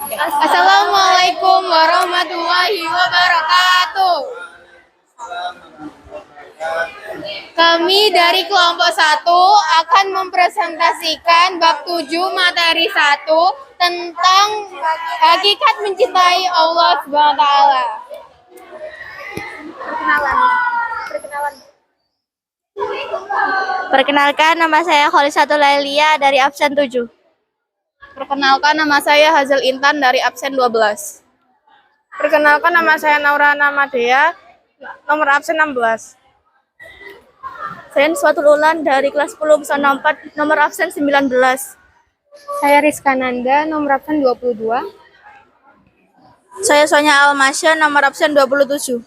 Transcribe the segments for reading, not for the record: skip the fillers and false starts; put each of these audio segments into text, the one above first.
Assalamualaikum warahmatullahi wabarakatuh. Kami dari kelompok 1 akan mempresentasikan bab 7 materi 1 tentang hakikat mencintai Allah Subhanahu wa taala. Perkenalkan, nama saya Kholisatul Lailia dari absen 7. Perkenalkan, nama saya Hazel Intan dari absen 12. Perkenalkan, nama saya Naurana Madea, nomor absen 16. Saya Nuswatul Ulan dari kelas 10 pesantren 4, nomor absen 19. Saya Rizka Nanda, nomor absen 22. Saya Sonya Almasya, nomor absen 27.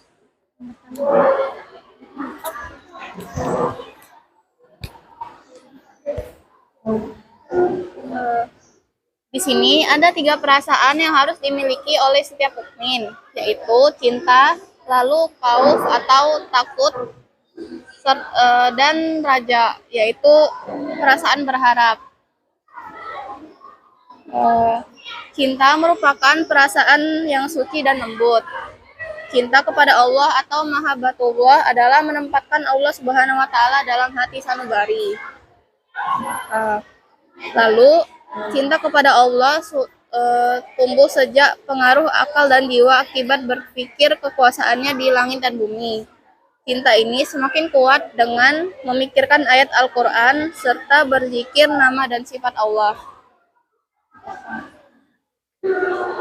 Di sini ada 3 perasaan yang harus dimiliki oleh setiap mukmin, yaitu cinta, lalu khauf atau takut, dan raja, yaitu perasaan berharap. Cinta merupakan perasaan yang suci dan lembut. Cinta kepada Allah atau mahabbatullah adalah menempatkan Allah Subhanahu wa taala dalam hati sanubari. Lalu cinta kepada Allah tumbuh sejak pengaruh akal dan jiwa akibat berpikir kekuasaannya di langit dan bumi. Cinta ini semakin kuat dengan memikirkan ayat Al-Quran serta berzikir nama dan sifat Allah.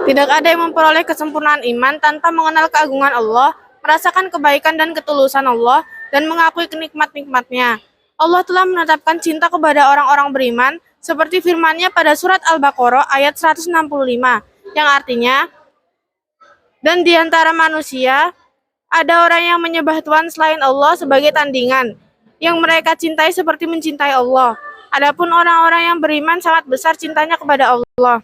Tidak ada yang memperoleh kesempurnaan iman tanpa mengenal keagungan Allah, merasakan kebaikan dan ketulusan Allah, dan mengakui kenikmat-nikmatnya. Allah telah menetapkan cinta kepada orang-orang beriman, seperti firman-Nya pada surat Al-Baqarah ayat 165, yang artinya, dan di antara manusia, ada orang yang menyembah Tuhan selain Allah sebagai tandingan, yang mereka cintai seperti mencintai Allah. Adapun orang-orang yang beriman sangat besar cintanya kepada Allah.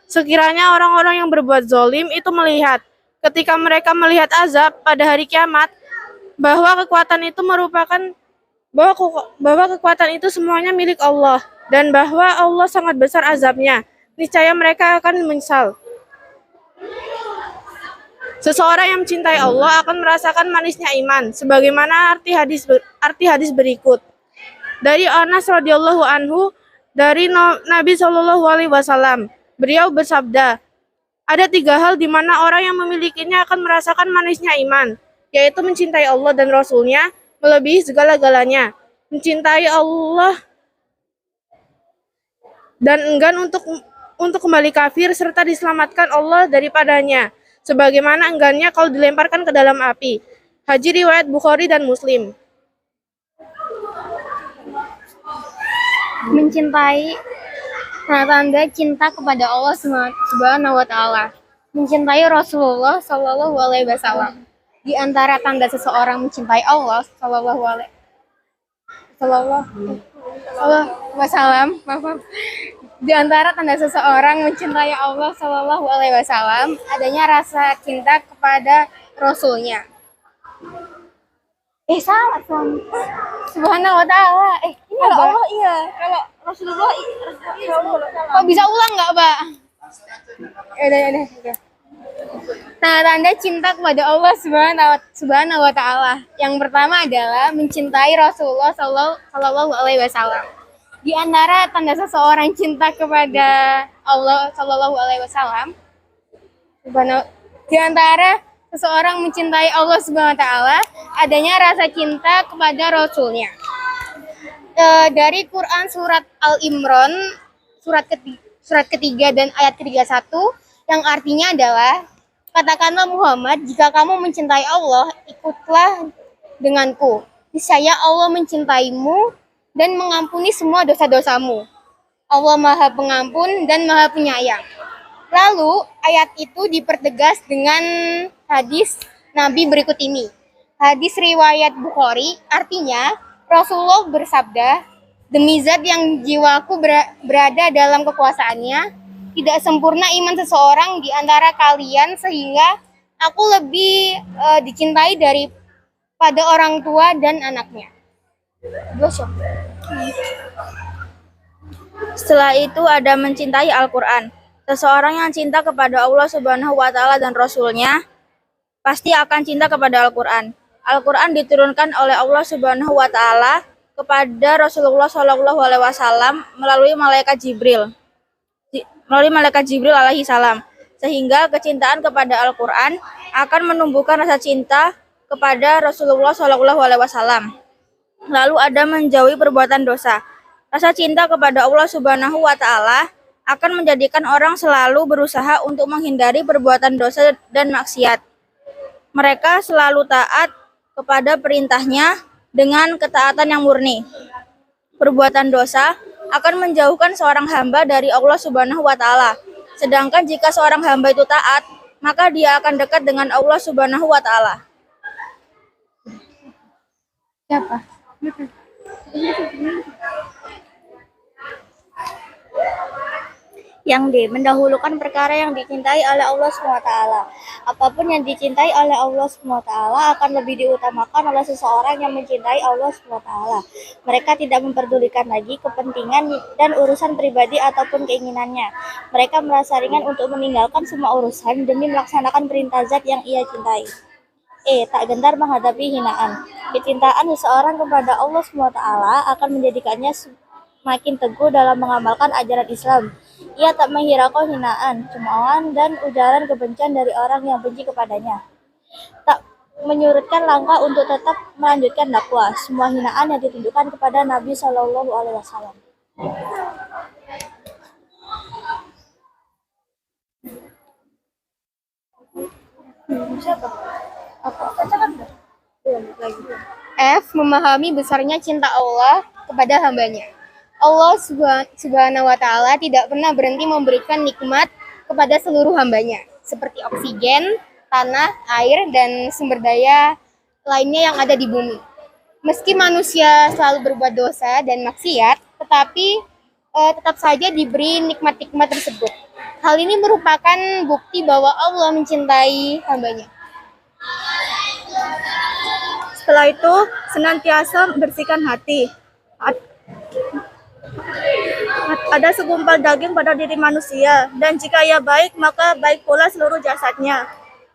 Sekiranya orang-orang yang berbuat zalim itu melihat, ketika mereka melihat azab pada hari kiamat, bahwa kekuatan itu semuanya milik Allah, dan bahwa Allah sangat besar azabnya, niscaya mereka akan menyesal. Seseorang yang mencintai Allah akan merasakan manisnya iman, sebagaimana arti hadis berikut. Dari Anas radhiyallahu anhu, dari Nabi Shallallahu alaihi wasallam, beliau bersabda, ada 3 hal di mana orang yang memilikinya akan merasakan manisnya iman, yaitu mencintai Allah dan Rasul-Nya melebihi segala-galanya, mencintai Allah dan enggan untuk kembali kafir serta diselamatkan Allah daripadanya, sebagaimana enggannya kalau dilemparkan ke dalam api. Hadis riwayat Bukhari dan Muslim. Mencintai tanda cinta kepada Allah Subhanahu wa taala. Mencintai Rasulullah Shallallahu alaihi wasallam. Di antara tanda seseorang mencintai Allah Shallallahu alaihi wasallam, di antara tanda seseorang mencintai Allah Shallallahu alaihi wasallam adanya rasa cinta kepada Rasul-Nya. Salah suami. Subhanahu wa ta'ala. Ini Kalau apa? Allah iya, kalau Rasulullah iya. Kok bisa ulang nggak, Pak? Udah. Nah, tanda cinta kepada Allah Subhanahu wa taala. Yang pertama adalah mencintai Rasulullah Shallallahu alaihi wasallam. Di antara tanda seseorang cinta kepada Allah Shallallahu alaihi wasallam, di antara seseorang mencintai Allah Subhanahu wa taala adanya rasa cinta kepada Rasul-Nya. Dari Quran surat Al-Imran surat ketiga dan ayat ke-31 yang artinya adalah, katakanlah Muhammad, jika kamu mencintai Allah, ikutlah denganku. Niscaya Allah mencintaimu dan mengampuni semua dosa-dosamu. Allah Maha Pengampun dan Maha Penyayang. Lalu ayat itu dipertegas dengan hadis Nabi berikut ini. Hadis riwayat Bukhari, artinya Rasulullah bersabda, demi zat yang jiwaku berada dalam kekuasaannya, tidak sempurna iman seseorang di antara kalian sehingga aku lebih dicintai daripada orang tua dan anaknya. Setelah itu ada mencintai Al-Quran. Seseorang yang cinta kepada Allah Subhanahu wa taala dan Rasul-Nya pasti akan cinta kepada Al-Qur'an. Al-Qur'an diturunkan oleh Allah Subhanahu wa taala kepada Rasulullah Shallallahu alaihi wasallam melalui malaikat Jibril. Alaihi salam. Sehingga kecintaan kepada Al-Qur'an akan menumbuhkan rasa cinta kepada Rasulullah Shallallahu alaihi wasallam. Lalu ada menjauhi perbuatan dosa. Rasa cinta kepada Allah Subhanahu wa taala akan menjadikan orang selalu berusaha untuk menghindari perbuatan dosa dan maksiat. Mereka selalu taat kepada perintahnya dengan ketaatan yang murni. Perbuatan dosa akan menjauhkan seorang hamba dari Allah Subhanahu wa taala. Sedangkan jika seorang hamba itu taat, maka dia akan dekat dengan Allah Subhanahu wa taala. Siapa? Yang D. Mendahulukan perkara yang dicintai oleh Allah SWT. Apapun yang dicintai oleh Allah SWT akan lebih diutamakan oleh seseorang yang mencintai Allah SWT. Mereka tidak memperdulikan lagi kepentingan dan urusan pribadi ataupun keinginannya. Mereka merasa ringan untuk meninggalkan semua urusan demi melaksanakan perintah zat yang ia cintai. Tak gentar menghadapi hinaan. Kecintaan seseorang kepada Allah SWT akan menjadikannya semakin teguh dalam mengamalkan ajaran Islam. Ia tak menghiraukan hinaan, cemoohan, dan ujaran kebencian dari orang yang benci kepadanya. Tak menyurutkan langkah untuk tetap melanjutkan dakwah. Semua hinaan yang ditujukan kepada Nabi Shallallahu alaihi wasallam. F. Memahami besarnya cinta Allah kepada hambanya. Allah Subhanahu wa taala tidak pernah berhenti memberikan nikmat kepada seluruh hambanya, seperti oksigen, tanah, air, dan sumber daya lainnya yang ada di bumi. Meski manusia selalu berbuat dosa dan maksiat, tetapi tetap saja diberi nikmat-nikmat tersebut. Hal ini merupakan bukti bahwa Allah mencintai hambanya. Setelah itu, senantiasa bersihkan hati. Ada segumpal daging pada diri manusia, dan jika ia baik, maka baik pula seluruh jasadnya.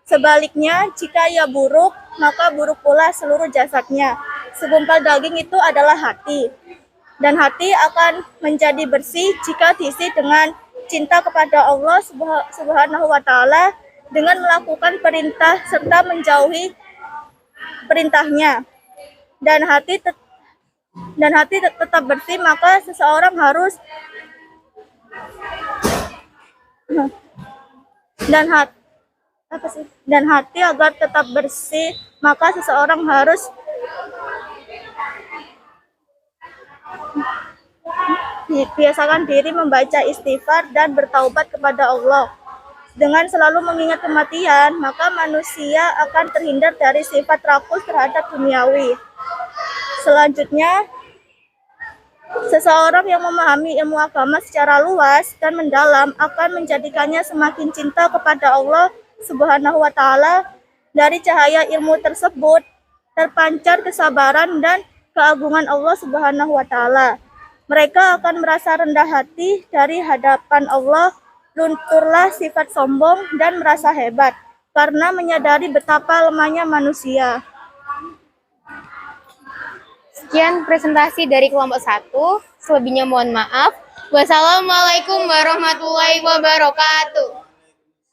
Sebaliknya, jika ia buruk, maka buruk pula seluruh jasadnya. Segumpal daging itu adalah hati, dan hati akan menjadi bersih jika diisi dengan cinta kepada Allah Subhanahu wa taala dengan melakukan perintah serta menjauhi perintahnya. Dan hati tetap bersih, maka seseorang harus dan hati agar tetap bersih, maka seseorang harus biasakan diri membaca istighfar dan bertaubat kepada Allah. Dengan selalu mengingat kematian, maka manusia akan terhindar dari sifat rakus terhadap duniawi. Selanjutnya, seseorang yang memahami ilmu agama secara luas dan mendalam akan menjadikannya semakin cinta kepada Allah Subhanahu wa taala. Dari cahaya ilmu tersebut terpancar kesabaran dan keagungan Allah Subhanahu wa taala. Mereka akan merasa rendah hati dari hadapan Allah, lunturlah sifat sombong dan merasa hebat karena menyadari betapa lemahnya manusia. Sekian presentasi dari kelompok 1. Selebihnya mohon maaf. Wassalamualaikum warahmatullahi wabarakatuh.